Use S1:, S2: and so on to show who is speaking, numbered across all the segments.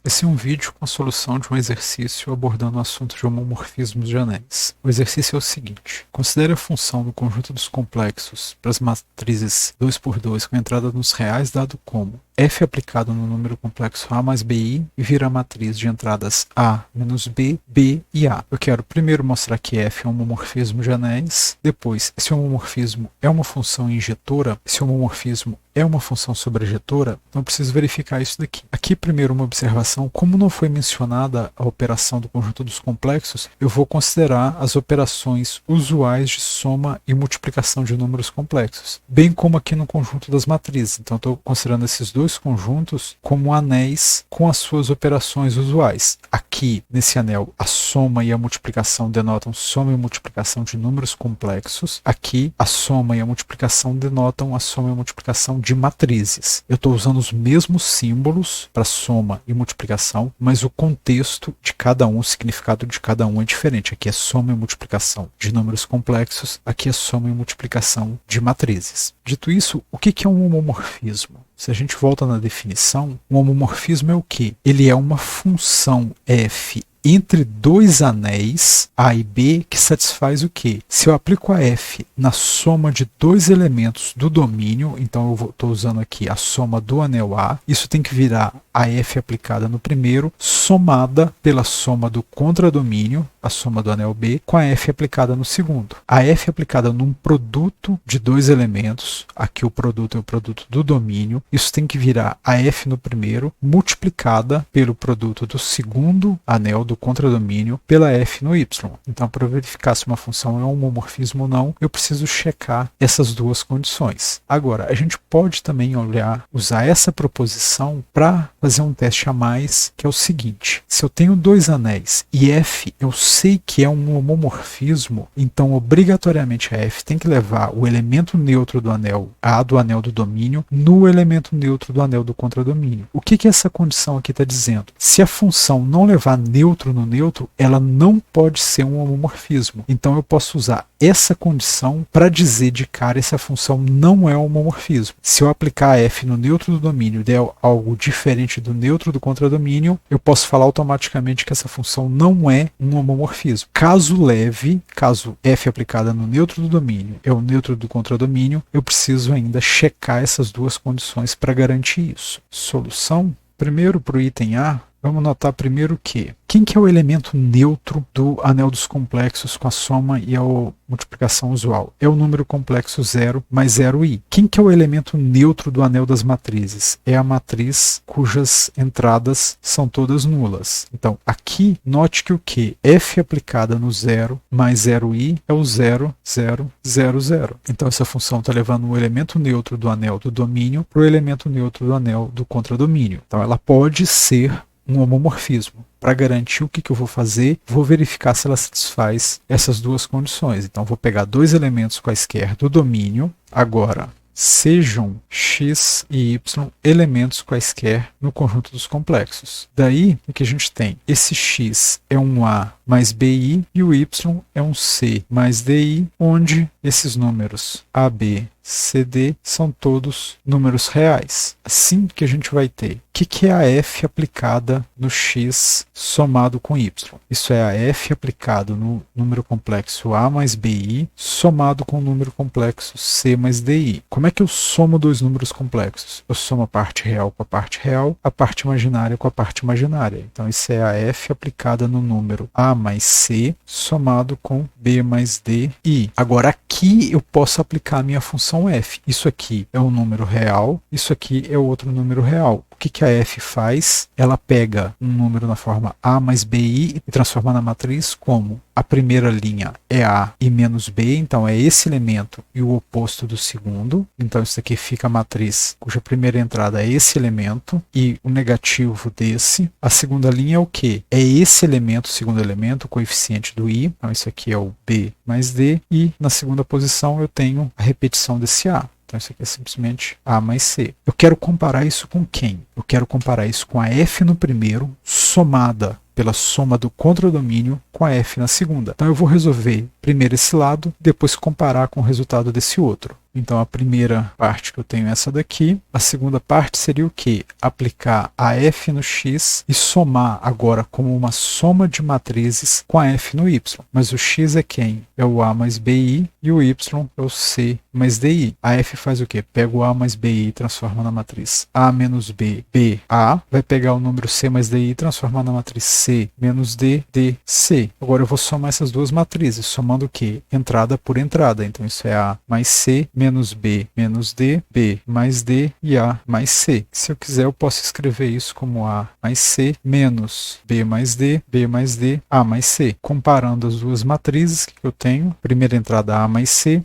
S1: Esse é um vídeo com a solução de um exercício abordando o assunto de homomorfismos de anéis. O exercício é o seguinte: considere a função do conjunto dos complexos para as matrizes 2 por 2 com entrada nos reais dado como f aplicado no número complexo A mais BI e vira a matriz de entradas A menos B, B e A. Eu quero primeiro mostrar que f é um homomorfismo de anéis, depois, esse homomorfismo é uma função injetora, esse homomorfismo é uma função sobrejetora, então eu preciso verificar isso daqui. Aqui, primeiro, uma observação: como não foi mencionada a operação do conjunto dos complexos, eu vou considerar as operações usuais de soma e multiplicação de números complexos, bem como aqui no conjunto das matrizes. Então, estou considerando esses dois conjuntos como anéis com as suas operações usuais. Aqui, nesse anel, a soma e a multiplicação denotam soma e multiplicação de números complexos. Aqui, a soma e a multiplicação denotam a soma e a multiplicação de matrizes. Eu estou usando os mesmos símbolos para soma e multiplicação, mas o contexto de cada um, o significado de cada um é diferente. Aqui é soma e multiplicação de números complexos, aqui é soma e multiplicação de matrizes. Dito isso, o que é um homomorfismo? Se a gente volta na definição, um homomorfismo é o quê? Ele é uma função f entre dois anéis, A e B, que satisfaz o quê? Se eu aplico a f na soma de dois elementos do domínio, então eu estou usando aqui a soma do anel A, isso tem que virar a f aplicada no primeiro, somada pela soma do contradomínio, a soma do anel B, com a f aplicada no segundo. A f aplicada num produto de dois elementos, aqui o produto é o produto do domínio, isso tem que virar a f no primeiro, multiplicada pelo produto do segundo anel do contradomínio pela f no y. Então, para verificar se uma função é um homomorfismo ou não, eu preciso checar essas duas condições. Agora, a gente pode também usar essa proposição para fazer um teste a mais, que é o seguinte: se eu tenho dois anéis e f eu sei que é um homomorfismo, então obrigatoriamente a f tem que levar o elemento neutro do anel A do anel do domínio no elemento neutro do anel do contradomínio. O que essa condição aqui está dizendo? Se a função não levar neutro no neutro, ela não pode ser um homomorfismo. Então eu posso usar essa condição para dizer de cara se a função não é um homomorfismo. Se eu aplicar a f no neutro do domínio e der algo diferente do neutro do contradomínio, eu posso falar automaticamente que essa função não é um homomorfismo. Caso f aplicada no neutro do domínio é o neutro do contradomínio, eu preciso ainda checar essas duas condições para garantir isso. Solução? Primeiro, para o item A, vamos notar primeiro que quem que é o elemento neutro do anel dos complexos com a soma e a multiplicação usual? É o número complexo 0 mais 0i. Quem que é o elemento neutro do anel das matrizes? É a matriz cujas entradas são todas nulas. Então, aqui, note que o que? F aplicada no 0 mais 0i é o 0, 0, 0, 0. Então, essa função está levando o elemento neutro do anel do domínio para o elemento neutro do anel do contradomínio. Então, ela pode ser um homomorfismo. Para garantir o que eu vou fazer, vou verificar se ela satisfaz essas duas condições. Então, vou pegar dois elementos quaisquer do domínio. Agora, sejam x e y elementos quaisquer no conjunto dos complexos. Daí, o que a gente tem? Esse x é um A mais BI e o y é um C mais DI, onde esses números AB, CD são todos números reais. Assim que a gente vai ter. O que é a f aplicada no x somado com y? Isso é a f aplicado no número complexo A mais BI somado com o número complexo C mais DI. Como é que eu somo dois números complexos? Eu somo a parte real com a parte real, a parte imaginária com a parte imaginária. Então, isso é a f aplicada no número A mais C somado com B mais D I. Agora, aqui eu posso aplicar a minha função f. Isso aqui é um número real, isso aqui é outro número real. O que a f faz? Ela pega um número na forma A mais BI e transforma na matriz como a primeira linha é A e menos B, então é esse elemento e o oposto do segundo. Então isso aqui fica a matriz cuja primeira entrada é esse elemento e o negativo desse. A segunda linha é o quê? É esse elemento, o segundo elemento, o coeficiente do I. Então isso aqui é o B mais D e na segunda posição eu tenho a repetição desse A. Então isso aqui é simplesmente A mais C. Eu quero comparar isso com quem? Eu quero comparar isso com a f no primeiro somada pela soma do contradomínio com a f na segunda. Então eu vou resolver primeiro esse lado, depois comparar com o resultado desse outro. Então a primeira parte que eu tenho é essa daqui, a segunda parte seria o quê? Aplicar a f no x e somar agora como uma soma de matrizes com a f no y. Mas o x é quem? É o a mais bi e o y é o c mais di. A f faz o quê? Pega o a mais bi e transforma na matriz a menos b, b, a. Vai pegar o número c mais di e transformar na matriz c menos d, d, c. Agora eu vou somar essas duas matrizes, somando o quê? Entrada por entrada. Então isso é a mais c menos b menos d, b mais d e a mais c. Se eu quiser eu posso escrever isso como a mais c menos b mais d, b mais d, a mais c. Comparando as duas matrizes que eu tenho, primeira entrada a mais c,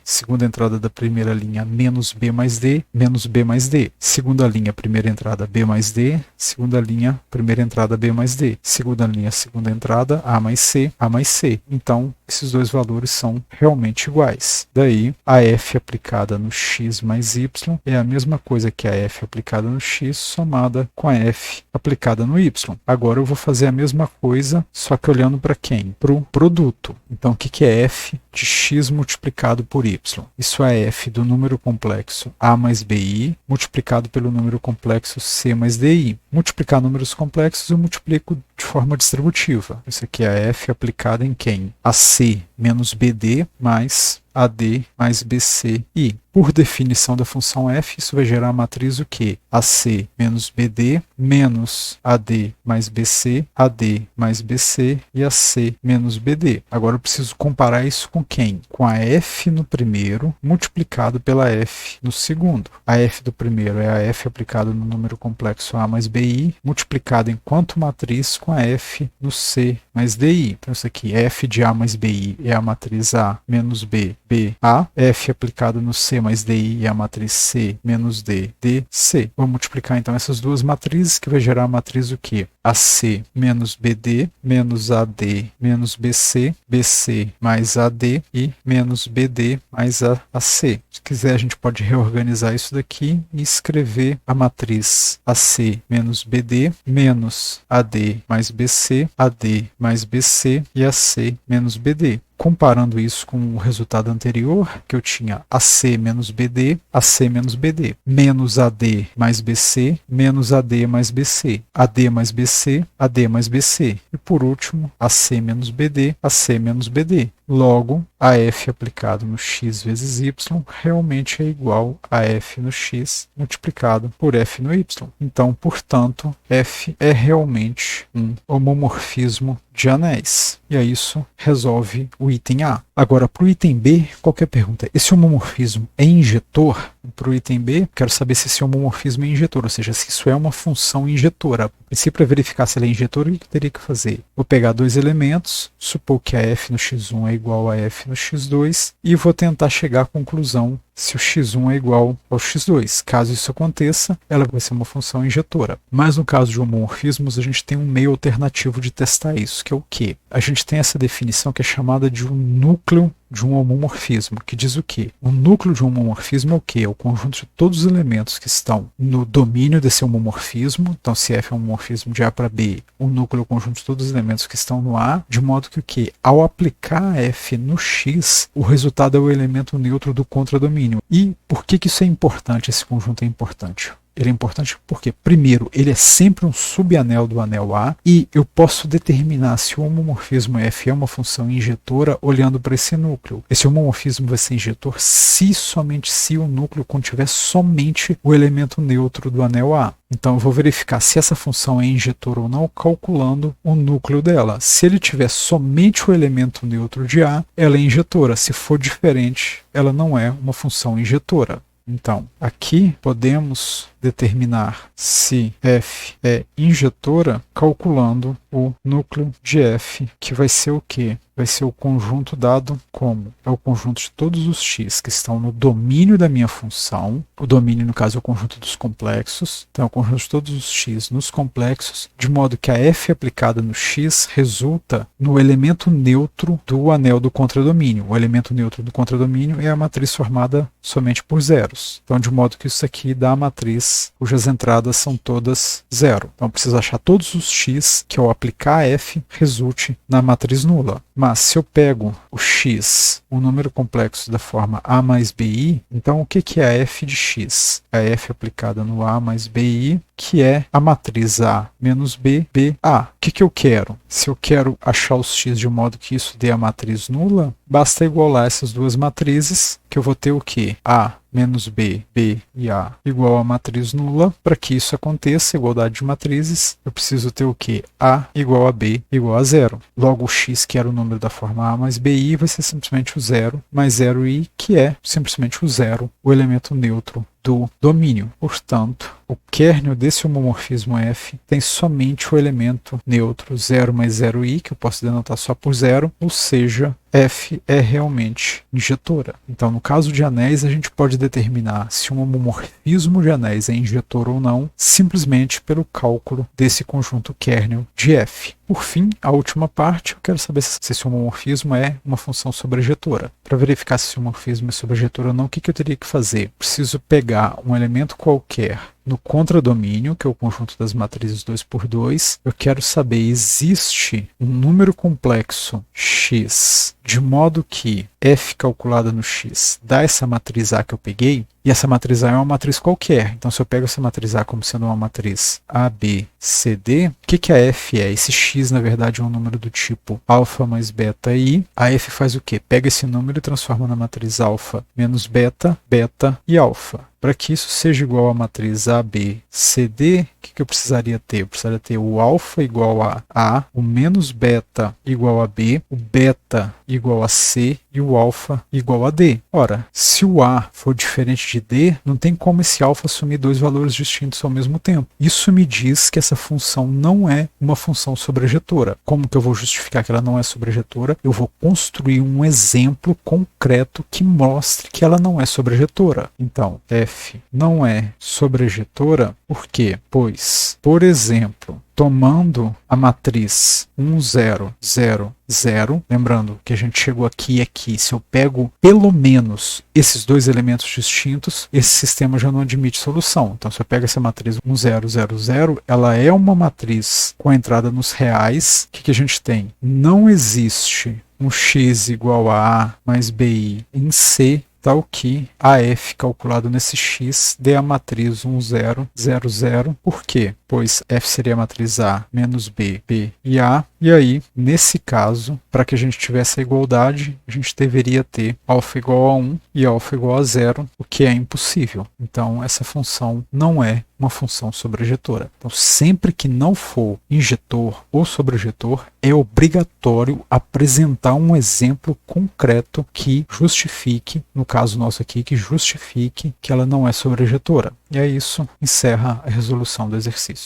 S1: segunda entrada da primeira linha menos b mais d, menos b mais d. Segunda linha, primeira entrada b mais d, segunda linha, primeira entrada b mais d. Segunda linha, segunda entrada a mais c, a mais c. Então esses dois valores são realmente iguais. Daí a f aplicada no x mais y é a mesma coisa que a f aplicada no x somada com a f aplicada no y. Agora eu vou fazer a mesma coisa, só que olhando para quem? Para o produto. Então o que é f de x multiplicado por y? Isso é f do número complexo a mais bi multiplicado pelo número complexo c mais di. Multiplicar números complexos eu multiplico de forma distributiva. Isso aqui é a f aplicada em quem? A c menos bd mais AD mais BCI. Por definição da função f, isso vai gerar a matriz o quê? AC menos BD menos AD mais BC, AD mais BC e AC menos BD. Agora eu preciso comparar isso com quem? Com a f no primeiro multiplicado pela f no segundo. A f do primeiro é a f aplicada no número complexo A mais BI multiplicado enquanto matriz com a f no C mais DI. Então isso aqui, f de A mais BI é a matriz A menos B, B, A. F aplicado no C mais DI é a matriz C menos D, D, C. Vou multiplicar então essas duas matrizes, que vai gerar a matriz o quê? AC menos BD menos AD menos BC, BC mais AD e menos BD mais AC. Se quiser a gente pode reorganizar isso daqui e escrever a matriz AC menos BD menos AD mais BC, AD mais BC e AC menos BD. Comparando isso com o resultado anterior, que eu tinha AC menos BD, AC menos BD, menos AD mais BC, menos AD mais BC, AD mais BC, AD mais BC. E por último, AC menos BD, AC menos BD. Logo, a f aplicado no x vezes y realmente é igual a f no x multiplicado por f no y. Então, portanto, f é realmente um homomorfismo de anéis. E aí isso resolve o item A. Agora, para o item B, qualquer pergunta. Esse homomorfismo é injetor? Para o item B, quero saber se esse homomorfismo é injetor, ou seja, se isso é uma função injetora. A princípio, para verificar se ela é injetora, o que eu teria que fazer? Vou pegar dois elementos, supor que a f no x1 é igual a f no x2, e vou tentar chegar à conclusão se o x1 é igual ao x2. Caso isso aconteça, ela vai ser uma função injetora. Mas no caso de homomorfismos, a gente tem um meio alternativo de testar isso, que é o quê? A gente tem essa definição que é chamada de um núcleo de um homomorfismo, que diz o quê? O núcleo de um homomorfismo é o quê? É o conjunto de todos os elementos que estão no domínio desse homomorfismo. Então, se f é um homomorfismo de A para B, o núcleo é o conjunto de todos os elementos que estão no A, de modo que o quê? Ao aplicar f no x, o resultado é o elemento neutro do contradomínio. E por que isso é importante? Esse conjunto é importante. Ele é importante porque, primeiro, ele é sempre um subanel do anel A e eu posso determinar se o homomorfismo f é uma função injetora olhando para esse núcleo. Esse homomorfismo vai ser injetor se somente se o núcleo contiver somente o elemento neutro do anel A. Então eu vou verificar se essa função é injetora ou não calculando o núcleo dela. Se ele tiver somente o elemento neutro de A, ela é injetora. Se for diferente, ela não é uma função injetora. Então, aqui podemos determinar se f é injetora calculando o núcleo de f, que vai ser o quê? Vai ser o conjunto dado como? É o conjunto de todos os x que estão no domínio da minha função. O domínio, no caso, é o conjunto dos complexos. Então, é o conjunto de todos os x nos complexos, de modo que a f aplicada no x resulta no elemento neutro do anel do contradomínio. O elemento neutro do contradomínio é a matriz formada somente por zeros. Então, de modo que isso aqui dá a matriz cujas entradas são todas zero. Então eu preciso achar todos os x que ao aplicar f resulte na matriz nula. Mas se eu pego o x, um número complexo da forma a mais bi, então o que é a f de x? A f aplicada no a mais bi, que é a matriz A menos B, B, A. O que eu quero? Se eu quero achar os x de modo que isso dê a matriz nula, basta igualar essas duas matrizes, que eu vou ter o quê? A menos B, B e A igual a matriz nula. Para que isso aconteça, igualdade de matrizes, eu preciso ter o quê? A igual a B igual a zero. Logo, o x, que era o número da forma A mais BI, vai ser simplesmente o zero mais 0i, que é simplesmente o zero, o elemento neutro do domínio. Portanto, o kernel desse homomorfismo f tem somente o elemento neutro 0 mais 0i, que eu posso denotar só por zero, ou seja, f é realmente injetora. Então, no caso de anéis, a gente pode determinar se um homomorfismo de anéis é injetor ou não, simplesmente pelo cálculo desse conjunto kernel de f. Por fim, a última parte, eu quero saber se esse homomorfismo é uma função sobrejetora. Para verificar se esse homomorfismo é sobrejetor ou não, o que eu teria que fazer? Preciso pegar um elemento qualquer no contradomínio, que é o conjunto das matrizes 2×2, eu quero saber, existe um número complexo x, de modo que f calculada no x dá essa matriz A que eu peguei, e essa matriz A é uma matriz qualquer. Então, se eu pego essa matriz A como sendo uma matriz A, B, C, D, o que a f é? Esse x, na verdade, é um número do tipo alfa mais beta i. A f faz o quê? Pega esse número e transforma na matriz alfa menos beta, beta e alfa. Para que isso seja igual à matriz A, B, C, D, o que eu precisaria ter? Eu precisaria ter o alfa igual a A, o menos beta igual a B, o beta igual a C e o alfa igual a D. Ora, se o A for diferente de D, não tem como esse alfa assumir dois valores distintos ao mesmo tempo. Isso me diz que essa função não é uma função sobrejetora. Como que eu vou justificar que ela não é sobrejetora? Eu vou construir um exemplo concreto que mostre que ela não é sobrejetora. Então, f não é sobrejetora, por quê? Pois, por exemplo, tomando a matriz 1, 0, 0, 0, lembrando que a gente chegou aqui e aqui, se eu pego pelo menos esses dois elementos distintos, esse sistema já não admite solução. Então, se eu pego essa matriz 1, 0, 0, 0, ela é uma matriz com a entrada nos reais. O que a gente tem? Não existe um x igual a A mais BI em C, tal que a f calculado nesse x dê a matriz 1, 0, 0, 0. Por quê? Pois f seria a matriz A menos B, B e A. E aí, nesse caso, para que a gente tivesse a igualdade, a gente deveria ter alfa igual a 1 e alfa igual a 0, o que é impossível. Então, essa função não é uma função sobrejetora. Então, sempre que não for injetor ou sobrejetor, é obrigatório apresentar um exemplo concreto que justifique, no caso nosso aqui, que justifique que ela não é sobrejetora. E é isso, encerra a resolução do exercício.